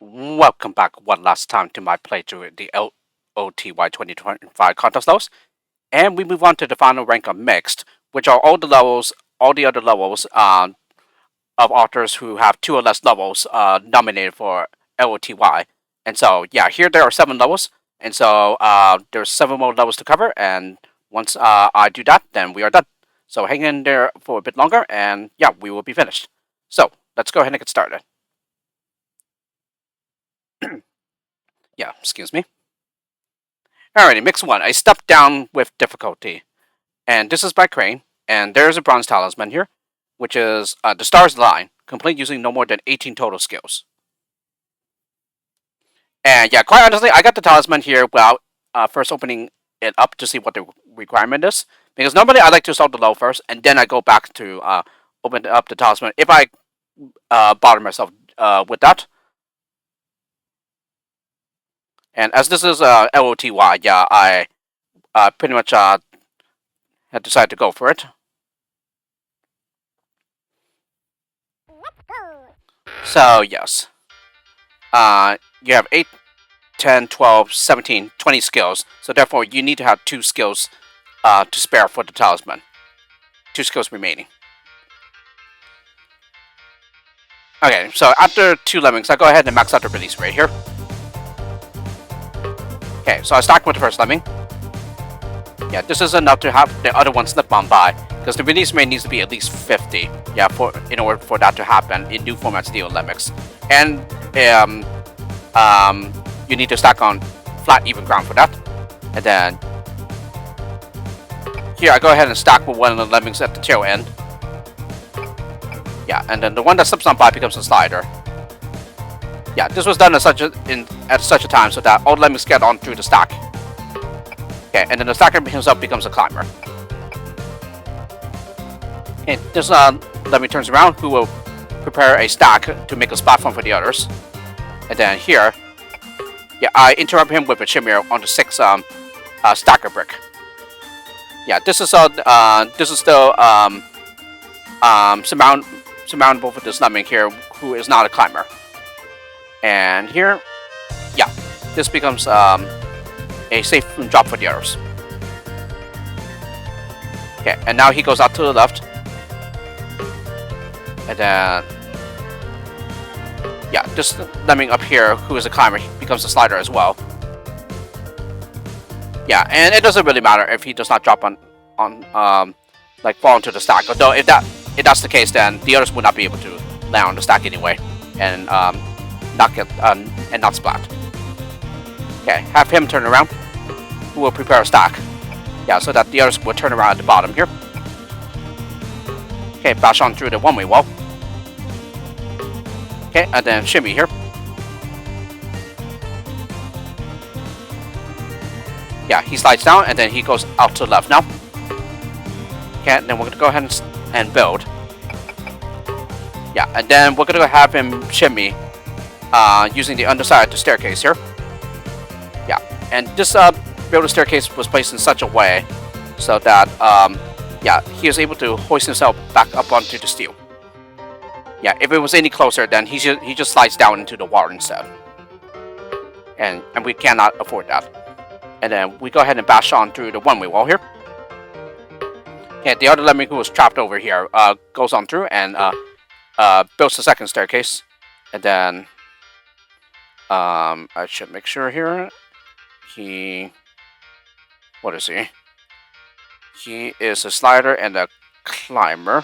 Welcome back one last time to my playthrough in the LOTY2025 contest levels, and we move on to the final rank of Mixed, which are all the other levels of authors who have 2 or less levels nominated for LOTY. And so, yeah, here there are 7 levels, and so there's 7 more levels to cover, and once I do that, then we are done. So hang in there for a bit longer, and yeah, we will be finished. So, let's go ahead and get started. Yeah, excuse me. Alrighty, mix 1. A step down with difficulty. And this is by Crane. And there's a bronze talisman here, which is the Stars Line, complete using no more than 18 total skills. And yeah, quite honestly, I got the talisman here without first opening it up to see what the requirement is. Because normally I like to solve the low first, and then I go back to open up the talisman if I bother myself with that. And as this is LOTY, yeah, I pretty much had decided to go for it. So, yes. You have 8, 10, 12, 17, 20 skills. So, therefore, you need to have 2 skills to spare for the talisman. 2 skills remaining. Okay, so after 2 lemmings, I go ahead and max out the release rate here. Okay, so I start with the first lemming. Yeah, this is enough to have the other one slip on by, because the release rate needs to be at least 50. Yeah, in order for that to happen in new formats deal lemmings. And you need to stack on flat even ground for that. And then here I go ahead and stack with one of the lemmings at the tail end. Yeah, and then the one that slips on by becomes a slider. Yeah, this was done at such a time so that all the lemmings get on through the stack. Okay, and then the stacker himself becomes a climber. Okay, this lemming turns around, who will prepare a stack to make a platform for the others. And then here, yeah, I interrupt him with a shimmy on the 6 stacker brick. Yeah, this is still surmountable for this lemming here, who is not a climber. And here, yeah, this becomes a safe drop for the others. Okay, and now he goes out to the left. And then, yeah, this lemming up here, who is a climber, he becomes a slider as well. Yeah, and it doesn't really matter if he does not drop on like fall into the stack. Although if that's the case, then the others would not be able to land on the stack anyway, and not splat. Okay, have him turn around, who will prepare a stack. Yeah, so that the others will turn around at the bottom here. Okay, bash on through the one-way wall. Okay, and then shimmy here. Yeah, he slides down and then he goes out to the left now. Okay, and then we're gonna go ahead and build. Yeah, and then we're gonna have him shimmy using the underside of the staircase here. Yeah, and this builder staircase was placed in such a way so that yeah, he is able to hoist himself back up onto the steel. Yeah, if it was any closer, then he just slides down into the water instead. And we cannot afford that. And then we go ahead and bash on through the one-way wall here. Okay, the other lemming who was trapped over here goes on through and builds the second staircase. And then I should make sure here. What is he? He is a slider and a climber.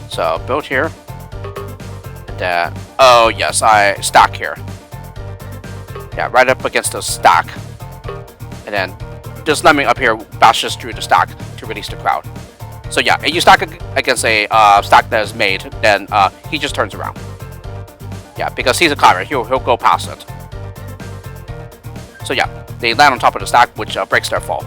So build here. And then, oh yes, I stack here. Yeah, right up against the stack. And then this lemming up here bashes through the stack to release the crowd. So yeah, if you stack against a stack that is made, then he just turns around. Yeah, because he's a climber, he'll go past it. So yeah, they land on top of the stack, which breaks their fall.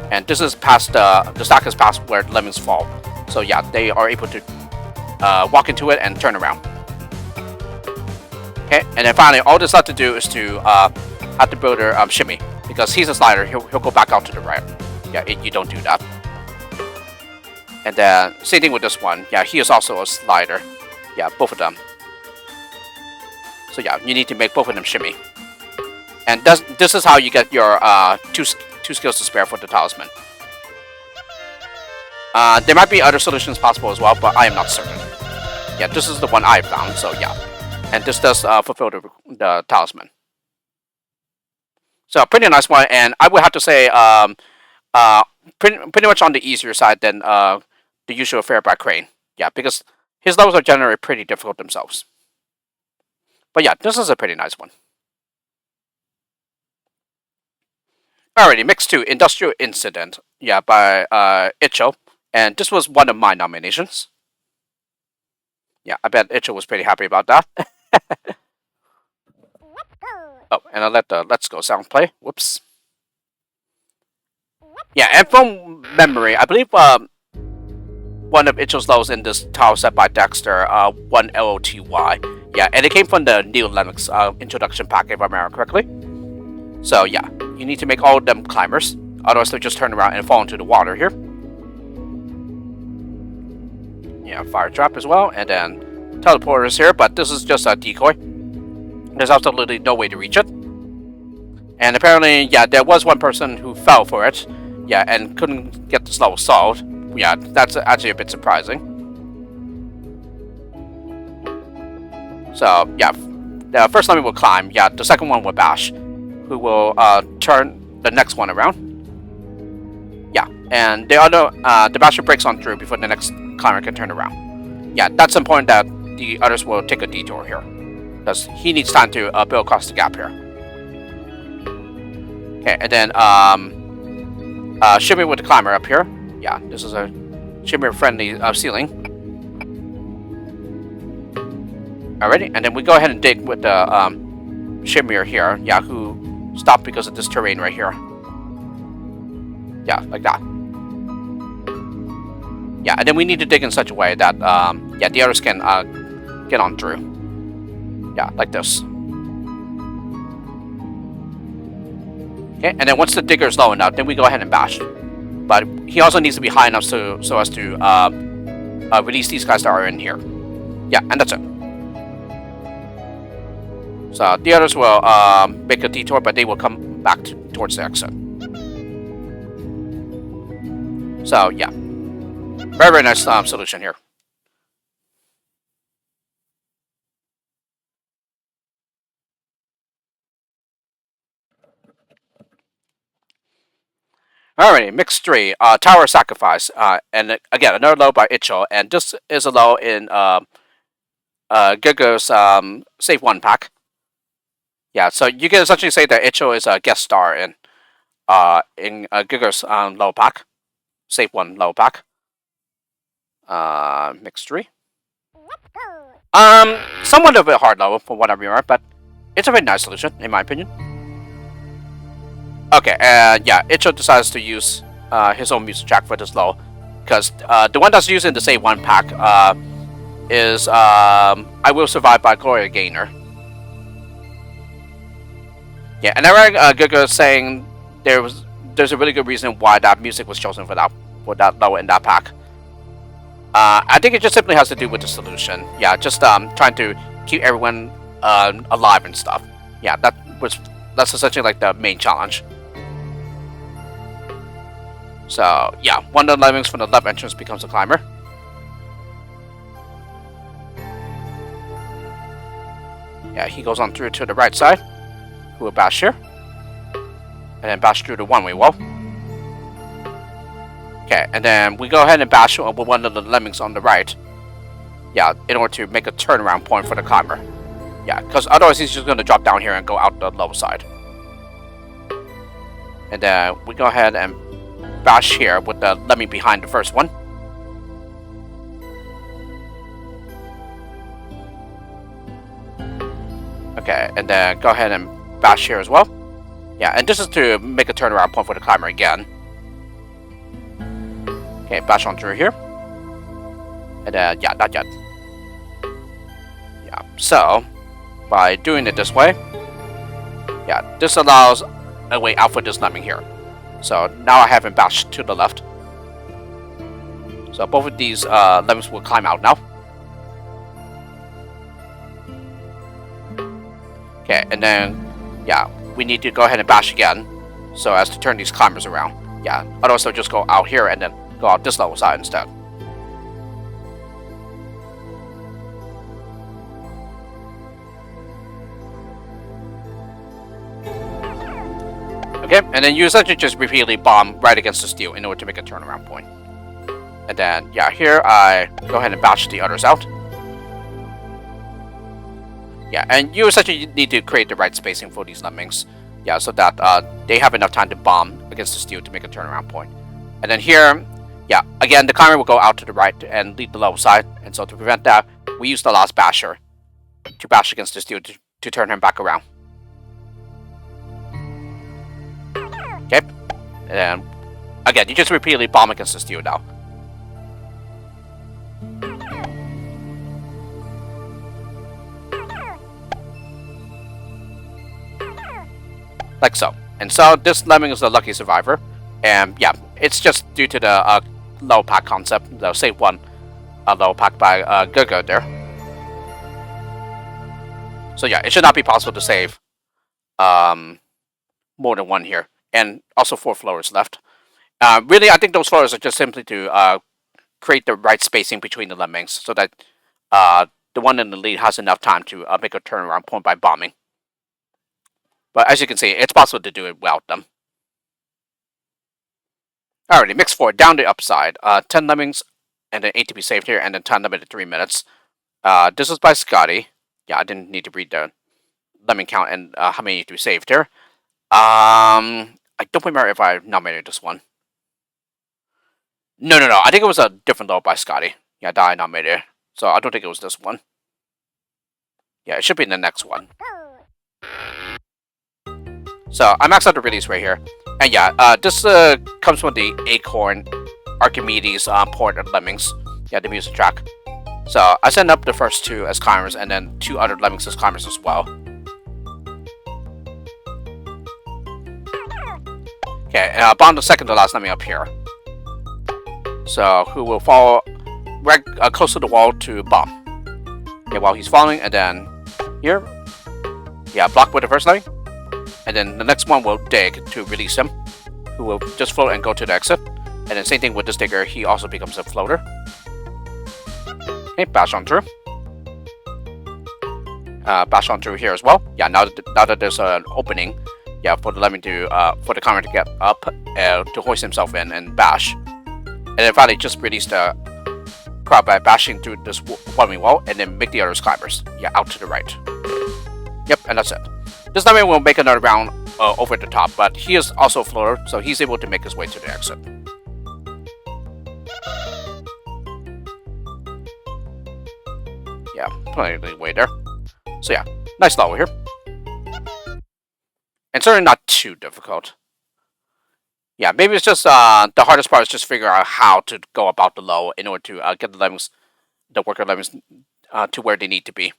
And this is past the stack is past where the lemmings fall. So yeah, they are able to walk into it and turn around. Okay, and then finally, all this left to do is to have the builder shimmy, because he's a slider. He'll go back out to the right. Yeah, you don't do that. And then same thing with this one. Yeah, he is also a slider. Yeah, both of them. So yeah, you need to make both of them shimmy. And this is how you get your two skills to spare for the talisman. There might be other solutions possible as well, but I am not certain. Yeah, this is the one I found, so yeah. And this does fulfill the talisman. So pretty nice one, and I would have to say pretty much on the easier side than the usual fare by Crane. Yeah, because his levels are generally pretty difficult themselves. But yeah, this is a pretty nice one. Alrighty, mix 2, Industrial Incident. Yeah, by Icho. And this was one of my nominations. Yeah, I bet Icho was pretty happy about that. Oh, and I'll let the Let's Go sound play. Whoops. Yeah, and from memory, I believe one of Icho's levels in this tile set by Dexter, one LOTY. Yeah, and it came from the Neo Lennox introduction pack, if I remember correctly. So yeah, you need to make all of them climbers, otherwise they'll just turn around and fall into the water here. Yeah, fire trap as well, and then teleporters here, but this is just a decoy. There's absolutely no way to reach it. And apparently, yeah, there was one person who fell for it, yeah, and couldn't get this level solved. Yeah, that's actually a bit surprising. So, yeah, the first lemming will climb, yeah, the second one will bash, who will turn the next one around. Yeah, and the basher breaks on through before the next climber can turn around. Yeah, that's important that the others will take a detour here, because he needs time to build across the gap here. Okay, and then shimmy with the climber up here. Yeah, this is a shimmer-friendly ceiling. Alrighty, and then we go ahead and dig with the shimmer here. Yeah, who stopped because of this terrain right here. Yeah, like that. Yeah, and then we need to dig in such a way that yeah, the others can get on through. Yeah, like this. Okay, and then once the digger is low enough, then we go ahead and bash. But he also needs to be high enough so as to release these guys that are in here. Yeah, and that's it. So the others will make a detour, but they will come back towards the exit. So yeah, very nice solution here. Alrighty, mix 3, Tower Sacrifice, and again another low by Icho, and this is a low in Giga's Save 1 pack. Yeah, so you can essentially say that Icho is a guest star in Giga's low pack, Save 1 low pack. Mix 3. Somewhat of a hard low from what I remember, but it's a very nice solution in my opinion. Okay, yeah, Icho decides to use his own music track for this low, because the one that's used in the Save 1 pack is I Will Survive by Gloria Gaynor. Yeah, and I read Giga saying there's a really good reason why that music was chosen for that low in that pack. I think it just simply has to do with the solution. Yeah, just trying to keep everyone alive and stuff. Yeah, that's essentially like the main challenge. So yeah, one of the lemmings from the left entrance becomes a climber. Yeah, he goes on through to the right side. Who will bash here, and then bash through the one-way wall. Okay, and then we go ahead and bash with one of the lemmings on the right. Yeah, in order to make a turnaround point for the climber. Yeah, because otherwise he's just going to drop down here and go out the low side. And then we go ahead and bash here with the lemming behind the first one. Okay, and then go ahead and bash here as well. Yeah, and this is to make a turnaround point for the climber again. Okay, bash on through here. And then, yeah, not yet. Yeah, so, by doing it this way, yeah, this allows a way out for this lemming here. So, now I have him bashed to the left. So both of these lemmings will climb out now. Okay, and then, yeah, we need to go ahead and bash again, so as to turn these climbers around. Yeah, otherwise they'll just go out here and then go out this level side instead. Okay, and then you essentially just repeatedly bomb right against the steel in order to make a turnaround point. And then, yeah, here I go ahead and bash the others out. Yeah, and you essentially need to create the right spacing for these lemmings. Yeah, so that they have enough time to bomb against the steel to make a turnaround point. And then here, yeah, again, the climber will go out to the right and lead the low side. And so to prevent that, we use the last basher to bash against the steel to turn him back around. Okay, and again, you just repeatedly bomb against the steel now. Like so. And so this lemming is the lucky survivor. And yeah, it's just due to the low pack concept, the save one low pack by Gurgo there. So yeah, it should not be possible to save more than one here. And also 4 floors left. Really, I think those floors are just simply to create the right spacing between the lemmings so that the one in the lead has enough time to make a turnaround point by bombing. But as you can see, it's possible to do it without them. Alrighty, mix 4 down the upside. 10 lemmings and then 8 to be saved here, and then 10 limited 3 minutes. This was by Scotty. Yeah, I didn't need to read the lemming count and how many need to be saved here. I don't remember if I nominated this one. No. I think it was a different low by Scotty. Yeah, that I nominated. So I don't think it was this one. Yeah, it should be in the next one. So I maxed out the release right here. And yeah, this comes from the Acorn Archimedes port of Lemmings. Yeah, the music track. So I sent up the first 2 as climbers and then 2 other Lemmings as climbers as well. Okay, and I bound the second to last lemming up here. So who will fall right close to the wall to bomb. Yeah, while he's falling, and then here. Yeah, block with the first lemming. And then the next one will dig to release him, who will just float and go to the exit. And then same thing with this digger, he also becomes a floater. Okay, bash on through. Bash on through here as well. Yeah, now that there's an opening, yeah, for the lemming to for the climber to get up to hoist himself in and bash. And then finally just release the crowd by bashing through this one wall and then make the others climbers. Yeah, out to the right. Yep, and that's it. This lemming will make another round over the top, but he is also a floater, so he's able to make his way to the exit. Yeah, plenty of leeway there. So yeah, nice level here. And certainly not too difficult. Yeah, maybe it's just the hardest part is just figuring out how to go about the low in order to get the lemmings, the worker lemmings, to where they need to be.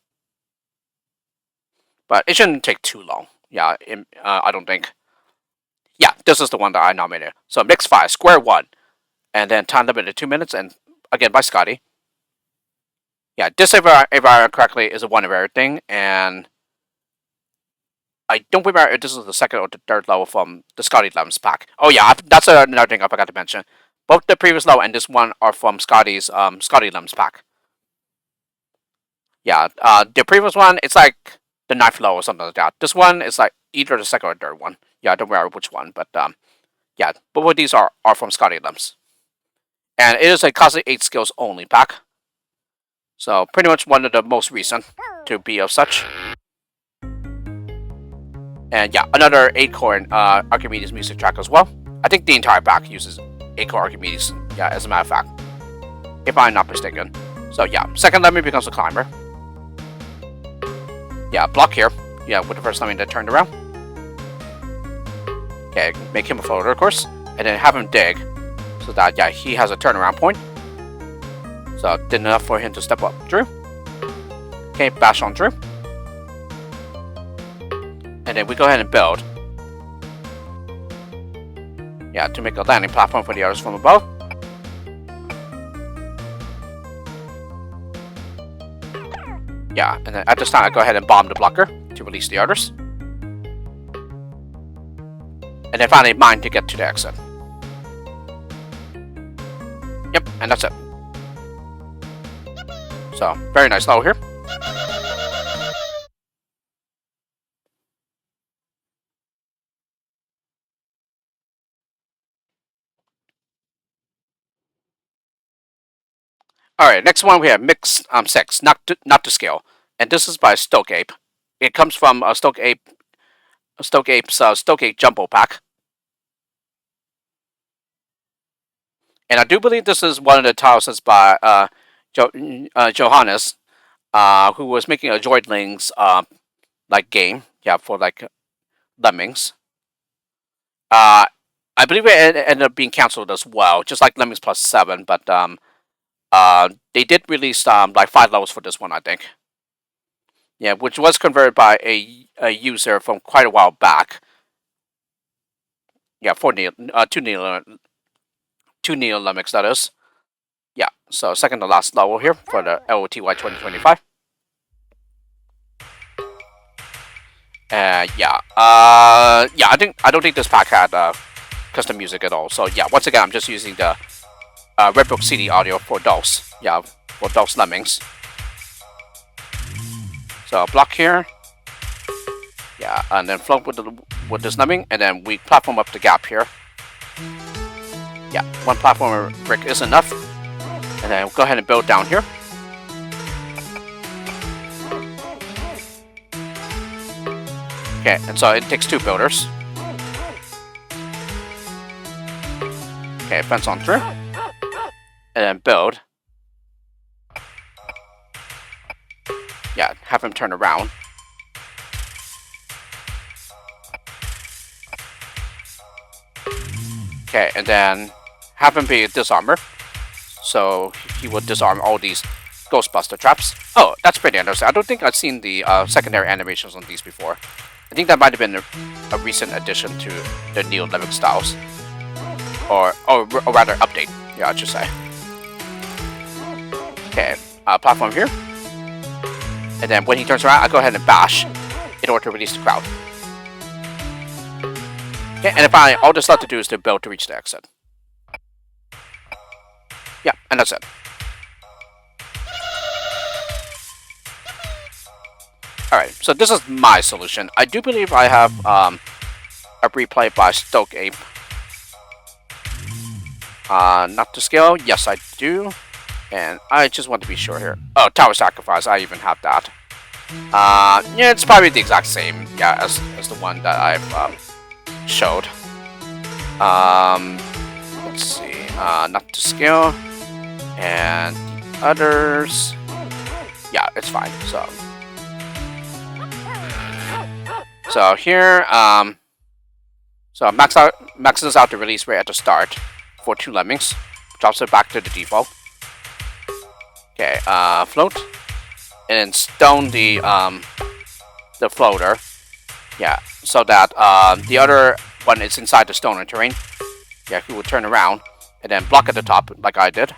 But it shouldn't take too long. Yeah, I don't think. Yeah, this is the one that I nominated. So mix 5, square 1, and then time limited 2 minutes, and again by Scotty. Yeah, this, if I remember correctly, is a one of everything, and I don't remember if this is the second or the third level from the Scotty Lems pack. Oh yeah, that's another thing I forgot to mention. Both the previous level and this one are from Scotty's Scotty Lems pack. Yeah, the previous one, it's like the 9th level or something like that. This one is like either the second or third one. Yeah, I don't remember which one, but yeah, both of these are from Scotty Lems. And it is a Cosmic 8 skills only pack. So pretty much one of the most recent to be of such. And yeah, another Acorn Archimedes music track as well. I think the entire pack uses Acorn Archimedes, yeah, as a matter of fact. If I'm not mistaken. So yeah, second lemming becomes a climber. Yeah, block here. Yeah, with the first lemming that turned around. Okay, make him a floater, of course. And then have him dig. So that, yeah, he has a turnaround point. So, did enough for him to step up through. Okay, bash on through. And then we go ahead and build. Yeah, to make a landing platform for the others from above. Yeah, and then at this time I go ahead and bomb the blocker to release the others. And then finally mine to get to the exit. Yep, and that's it. So, very nice level here. Alright, next one we have Mix 6, not to scale. And this is by StokeApe. It comes from StokeApe's StokeApe Jumbo Pack. And I do believe this is one of the talismans by Johannes, who was making a Droidlings like game, yeah, for like Lemmings. I believe it ended up being cancelled as well, just like Lemmings Plus 7, but they did release like 5 levels for this one, I think. Yeah, which was converted by a user from quite a while back. Yeah, for two Neo Lemmings, that is. Yeah, so second to last level here for the LOTY2025. Yeah, I don't think this pack had custom music at all. So yeah, once again, I'm just using the Redbook CD audio for those. Yeah, for those Lemmings. So block here. Yeah, and then float with this Lemming, and then we platform up the gap here. Yeah, one platformer brick is enough. And then we'll go ahead and build down here. Okay, and so it takes 2 builders. Okay, fence on through. And then build. Yeah, have him turn around. Okay, and then have him be a disarmer. So he would disarm all these Ghostbuster traps. Oh, that's pretty interesting. I don't think I've seen the secondary animations on these before. I think that might have been a recent addition to the Neo Lemming styles. Or rather, update. Yeah, I should say. Okay, platform here. And then when he turns around, I go ahead and bash in order to release the crowd. Okay, and then finally, all that's left to do is to build to reach the exit. Yeah, and that's it. Alright, so this is my solution. I do believe I have a replay by StokeApe. Not to scale. Yes, I do. And I just want to be sure here. Oh, Tower Sacrifice. I even have that. Yeah, it's probably the exact same. Yeah, as the one that I've showed. Let's see. Not to scale. And others. Yeah, it's fine. So here, so maxes out the release rate at the start for 2 Lemmings, drops it back to the default. Okay, float, and then stone the floater. Yeah, so that the other one is inside the stoner terrain. Yeah, who would turn around and then block at the top like I did.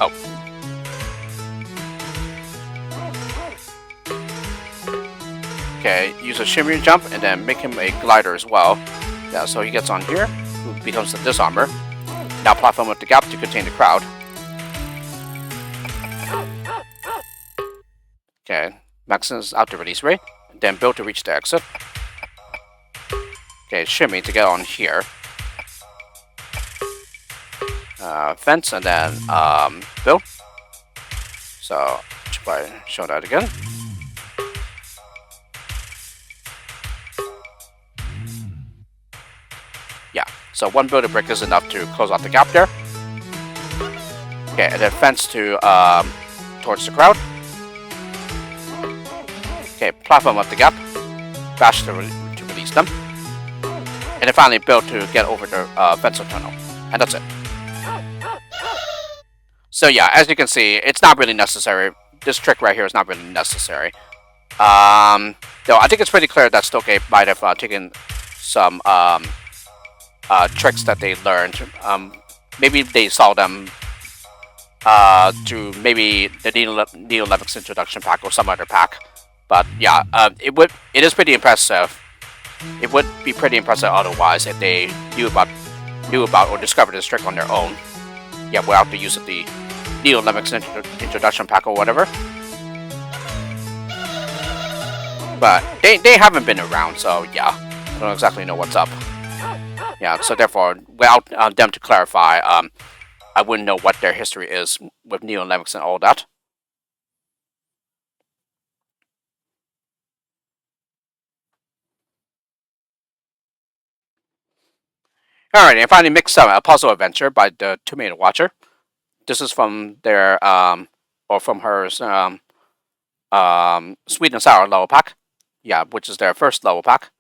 Oh. Okay, use a shimmy jump and then make him a glider as well. Yeah, so he gets on here, who becomes the disarmer. Now platform with the gap to contain the crowd. Okay, maxes out the release rate, then build to reach the exit. Okay, shimmy to get on here. Fence and then build. So should probably show that again. Yeah, so 1 builder brick is enough to close out the gap there. Okay, and then fence to towards the crowd. Okay, platform up the gap, bash to release them, and then finally build to get over the fence tunnel, and that's it. So yeah, as you can see, it's not really necessary. This trick right here is not really necessary. Though I think it's pretty clear that StokeApe might have taken some tricks that they learned. Maybe they saw them to maybe the Neo Lemmings introduction pack or some other pack. But yeah, it is pretty impressive. It would be pretty impressive otherwise if they knew about or discovered this trick on their own. Yeah, without the use of the Neo Lemmings introduction pack or whatever. But they haven't been around, so yeah, I don't exactly know what's up. Yeah, so therefore, without them to clarify, I wouldn't know what their history is with Neo Lemmings and all that. Alright, and finally, Mix 7, a puzzle adventure by the Tomato Watcher. This is from their or from her sweet and sour level pack. Yeah, which is their first level pack.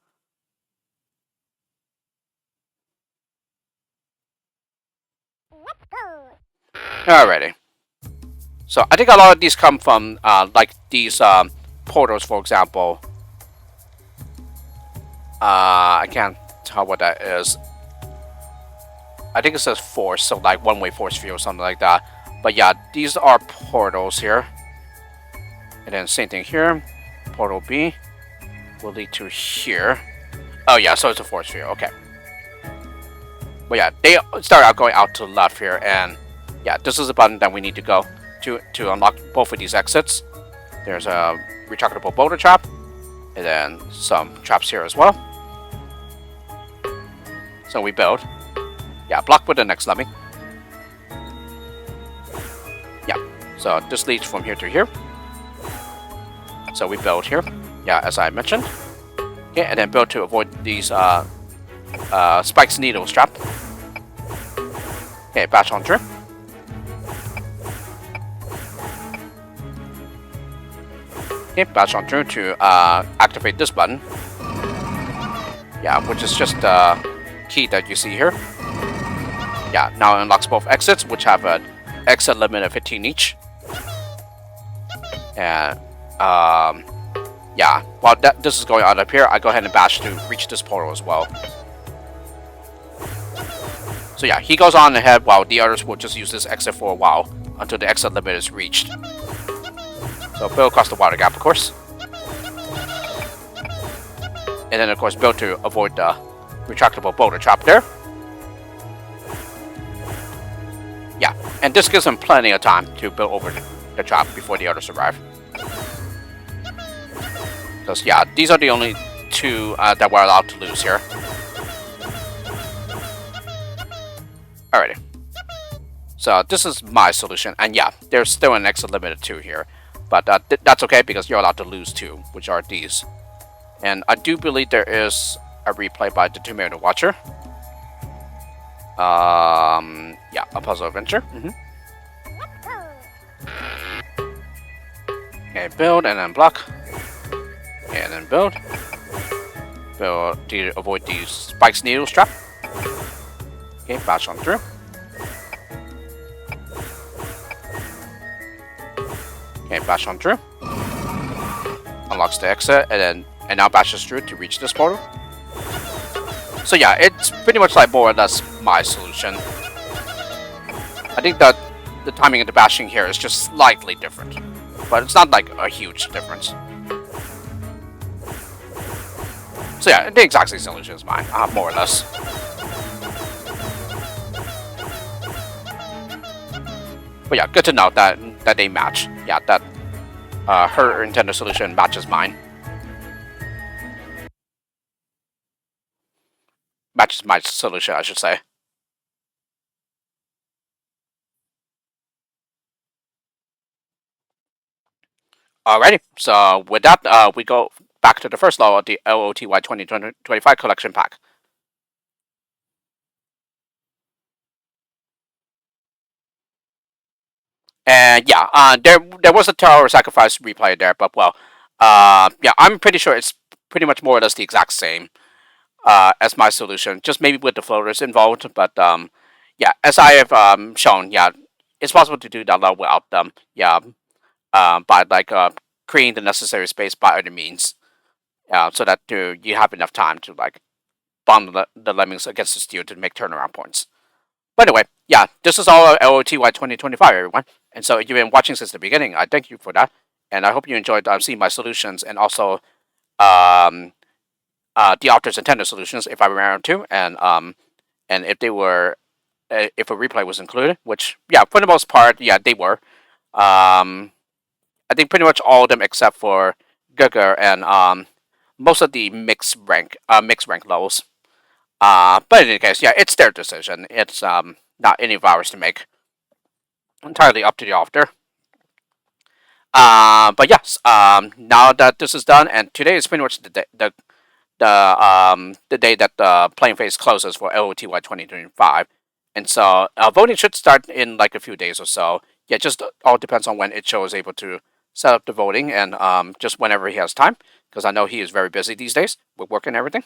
Alrighty. So I think a lot of these come from like these portals, for example. I can't tell what that is. I think it says force, so like one-way force field or something like that. But yeah, these are portals here. And then same thing here. Portal B will lead to here. Oh yeah, so it's a force field. Okay. But yeah, they start out going out to the left here, and yeah, this is a button that we need to go to unlock both of these exits. There's a retractable boulder trap, and then some traps here as well. So we build. Yeah, block with the next lemming. Yeah, so this leads from here to here. So we build here. Yeah, as I mentioned. Okay, and then build to avoid these spikes needles trap. Okay, bash on through. Okay, bash on through to activate this button. Yeah, which is just the key that you see here. Yeah, now it unlocks both exits, which have an exit limit of 15 each. And yeah, while this is going on up here, I go ahead and bash to reach this portal as well. So yeah, he goes on ahead while the others will just use this exit for a while until the exit limit is reached. So build across the water gap, of course. And then of course build to avoid the retractable boulder trap there. Yeah, and this gives him plenty of time to build over the trap before the others arrive. Because yeah, these are the only two that we're allowed to lose here. Alrighty. So this is my solution, and yeah, there's still an exit limit of 2 here. But that's okay because you're allowed to lose 2, which are these. And I do believe there is a replay by the Tomato Watcher. Yeah, a puzzle adventure. Okay, build and then block. And then build. Build to avoid these spikes needles trap. Okay, bash on through. Okay, bash on through. Unlocks the exit, and now bashes through to reach this portal. So yeah, it's pretty much like more or less my solution. I think that the timing of the bashing here is just slightly different, but it's not like a huge difference. So yeah, the exact same solution is mine, more or less. But yeah, good to know that they match. Yeah, that her intended solution matches mine. Matches my solution, I should say. Alrighty, so with that, we go back to the first level of the LOTY2025 collection pack. And yeah, there was a tower sacrifice replay there, but well, yeah, I'm pretty sure it's pretty much more or less the exact same as my solution, just maybe with the floaters involved. But yeah, as I have shown, yeah, it's possible to do that level without them. Yeah, by like creating the necessary space by other means, so that you have enough time to like bomb the lemmings against the steel to make turnaround points. But anyway, yeah, this is all LOTY 2025, everyone. And so you've been watching since the beginning. I thank you for that, and I hope you enjoyed seeing my solutions and also um, the author's intended solutions, if I remember to, and if they were, if a replay was included, which yeah, for the most part, yeah, they were. Um, I think pretty much all of them except for Gugger and most of the mixed rank levels. But in any case, yeah, it's their decision. It's not any of ours to make. Entirely up to the author. But yes, now that this is done, and today is pretty much the day that the playing phase closes for LOTY 2025, and so voting should start in like a few days or so. Yeah, just all depends on when Icho is able to set up the voting, and just whenever he has time, because I know he is very busy these days with work and everything.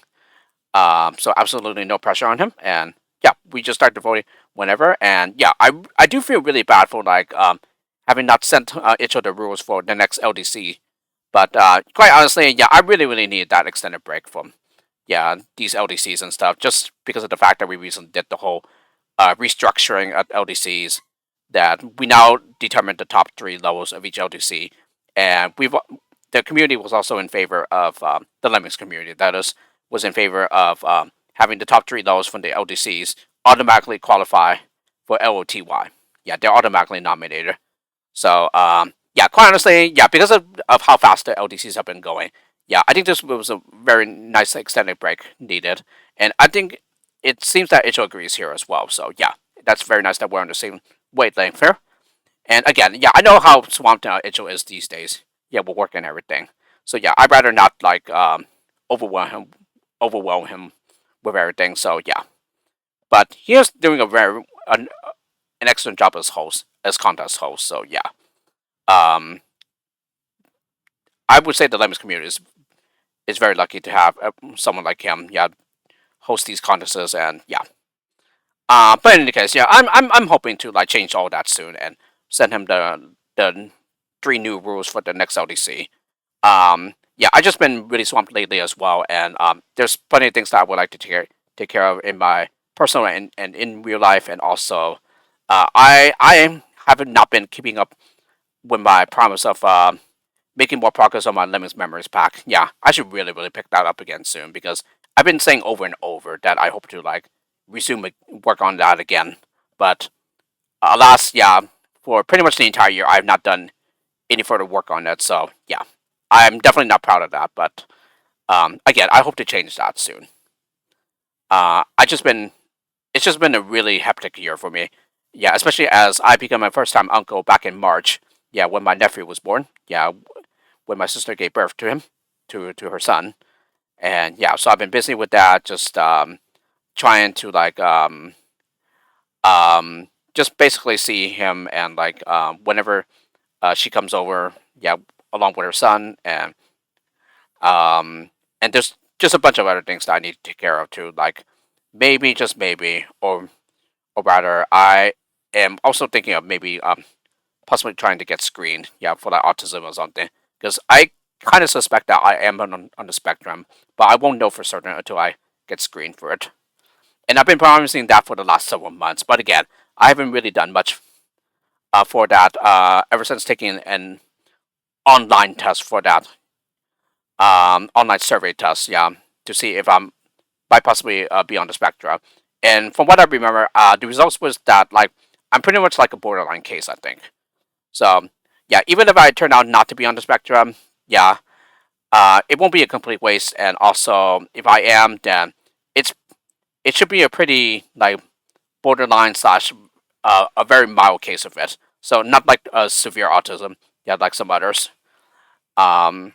So absolutely no pressure on him, and yeah, we just start the voting whenever. And yeah, I do feel really bad for like having not sent Icho the rules for the next LDC, but quite honestly, yeah, I really need that extended break from yeah these LDCs and stuff, just because of the fact that we recently did the whole restructuring of LDCs, that we now determined the top 3 levels of each LDC, and the community was also in favor of the Lemmings community. That is, was in favor of having the top 3 levels from the LDCs automatically qualify for LOTY. Yeah, they're automatically nominated. So yeah, quite honestly, yeah, because of how fast the LDCs have been going, yeah, I think this was a very nice extended break needed, and I think it seems that Icho agrees here as well. So yeah, that's very nice that we're on the same wavelength here. And again, yeah, I know how swamped Icho is these days. Yeah, with work and everything. So yeah, I'd rather not like overwhelm him with everything. So yeah, but he is doing an excellent job as host, as contest host. So yeah, um, I would say the Lemons community is very lucky to have someone like him. Yeah, host these contests and yeah. But in any case, yeah, I'm hoping to like change all that soon and send him the 3 new rules for the next LDC. Yeah, I just been really swamped lately as well, and there's plenty of things that I would like to take care of in my personal and in real life, and also, I haven't not been keeping up with my promise of making more progress on my Lemmings Memories pack. Yeah, I should really pick that up again soon, because I've been saying over and over that I hope to like resume work on that again, but alas, yeah, for pretty much the entire year, I have not done any further work on it. So yeah, I'm definitely not proud of that. But again, I hope to change that soon. I just been It's just been a really hectic year for me. Yeah, especially as I became my first time uncle back in March. Yeah, when my nephew was born. Yeah, when my sister gave birth to him, to her son, and yeah, so I've been busy with that. Just trying to like just basically see him, and like whenever she comes over, yeah, along with her son, um, and there's just a bunch of other things that I need to take care of too. Like maybe, just maybe, or rather, I am also thinking of maybe possibly trying to get screened, yeah, for like autism or something, because I kind of suspect that I am on the spectrum, but I won't know for certain until I get screened for it. And I've been promising that for the last several months, but again, I haven't really done much for that ever since taking an online test for that online survey test, yeah, to see if I'm might possibly be on the spectrum. And from what I remember, the results was that like I'm pretty much like a borderline case, I think. So yeah, even if I turn out not to be on the spectrum, yeah, it won't be a complete waste. And also, if I am, then it's it should be a pretty like borderline slash a very mild case of it. So not like severe autism, yeah, like some others. Um,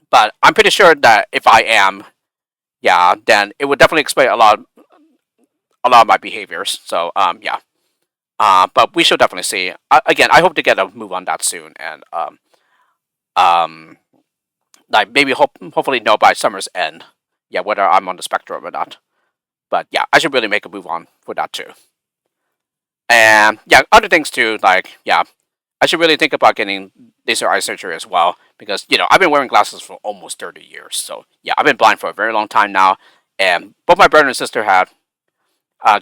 but I'm pretty sure that if I am, yeah, then it would definitely explain a lot of my behaviors. So yeah. But we should definitely see. Again, I hope to get a move on that soon, and um, like maybe hopefully know by summer's end, yeah, whether I'm on the spectrum or not. But yeah, I should really make a move on for that too. And yeah, other things too, like yeah, I should really think about getting laser eye surgery as well, because I've been wearing glasses for almost 30 years. So yeah, I've been blind for a very long time now, and both my brother and sister have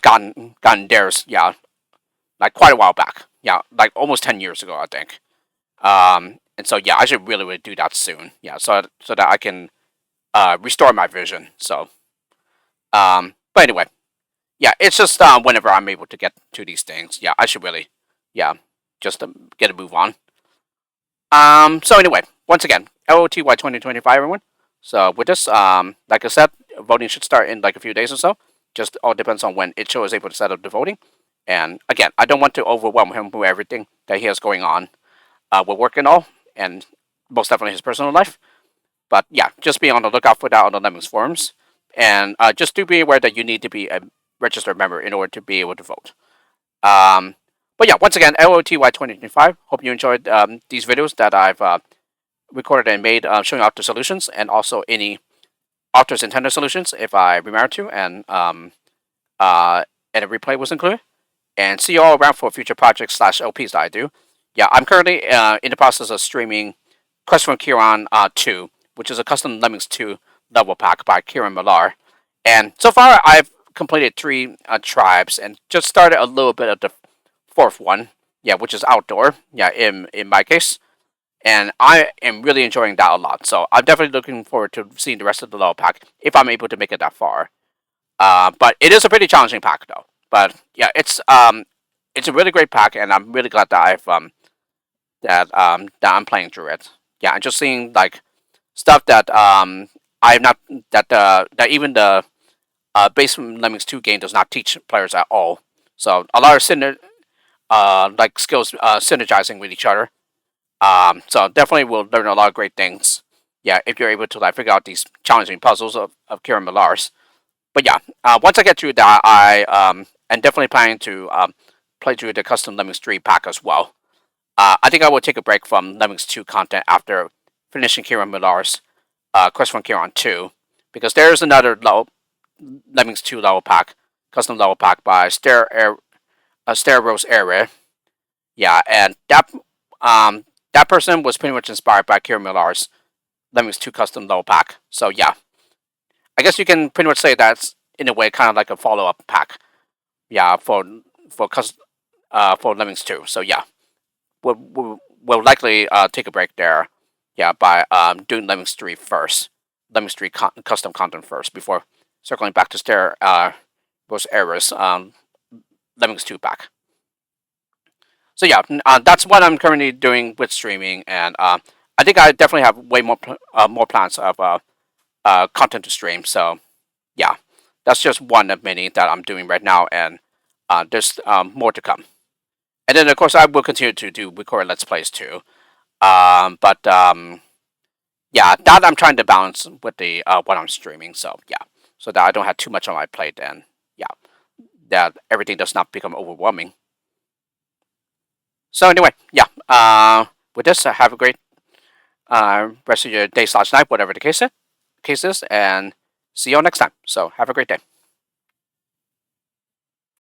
gotten theirs, yeah, like quite a while back. Yeah, like almost 10 years ago, I think. And so yeah, I should really do that soon. Yeah, so that I can restore my vision. So, but anyway, yeah, it's just whenever I'm able to get to these things, yeah, I should really, yeah, just get a move on. So anyway, once again, LOTY 2025, everyone. So with this, like I said, voting should start in like a few days or so. Just all depends on when Icho is able to set up the voting. And again, I don't want to overwhelm him with everything that he has going on with work and all, and most definitely his personal life. But yeah, just be on the lookout for that on the Lemmings forums, and just do be aware that you need to be a registered member in order to be able to vote. But yeah, once again, LOTY 2025. Hope you enjoyed these videos that I've recorded and made showing off the solutions, and also any author's intended solutions if I remember to, and a replay was included. And see you all around for future projects / LPs that I do. Yeah, I'm currently in the process of streaming Quest from Kiran 2, which is a custom Lemmings 2 level pack by Kiran Millar. And so far, I've completed 3 tribes and just started a little bit of the 4th one. Yeah, which is outdoor. Yeah, in my case. And I am really enjoying that a lot. So I'm definitely looking forward to seeing the rest of the level pack if I'm able to make it that far. But it is a pretty challenging pack, though. But yeah, it's a really great pack, and I'm really glad that that I'm playing through it. Yeah, and just seeing like stuff that I've not that even the base Lemmings 2 game does not teach players at all. So a lot of like skills synergizing with each other. So definitely will learn a lot of great things. Yeah, if you're able to like figure out these challenging puzzles of Kieran Millar's. But yeah, once I get through that, I am definitely planning to play through the custom Lemmings 3 pack as well. I think I will take a break from Lemmings 2 content after finishing Kieran Millar's Quest from Kiran 2, because there's another Lemmings 2 level pack, custom level pack by Stair Rose Area. Yeah, and that person was pretty much inspired by Kieran Millar's Lemmings 2 custom level pack. So yeah, I guess you can pretty much say that's in a way kind of like a follow up pack. Yeah, for Lemmings 2. So yeah, we'll likely take a break there. Yeah, by doing Lemmings 3 first, Lemmings 3 custom content first before circling back to Stair Rose Era's Lemmings 2 pack. So yeah, that's what I'm currently doing with streaming, and I think I definitely have way more plans of content to stream. So yeah, that's just one of many that I'm doing right now, and there's more to come. And then of course I will continue to do record Let's Plays too. But yeah, that I'm trying to balance with the what I'm streaming. So yeah, so that I don't have too much on my plate, and yeah, that everything does not become overwhelming. So anyway, yeah. With this, have a great rest of your day / night, whatever the case is, and see you all next time. So have a great day.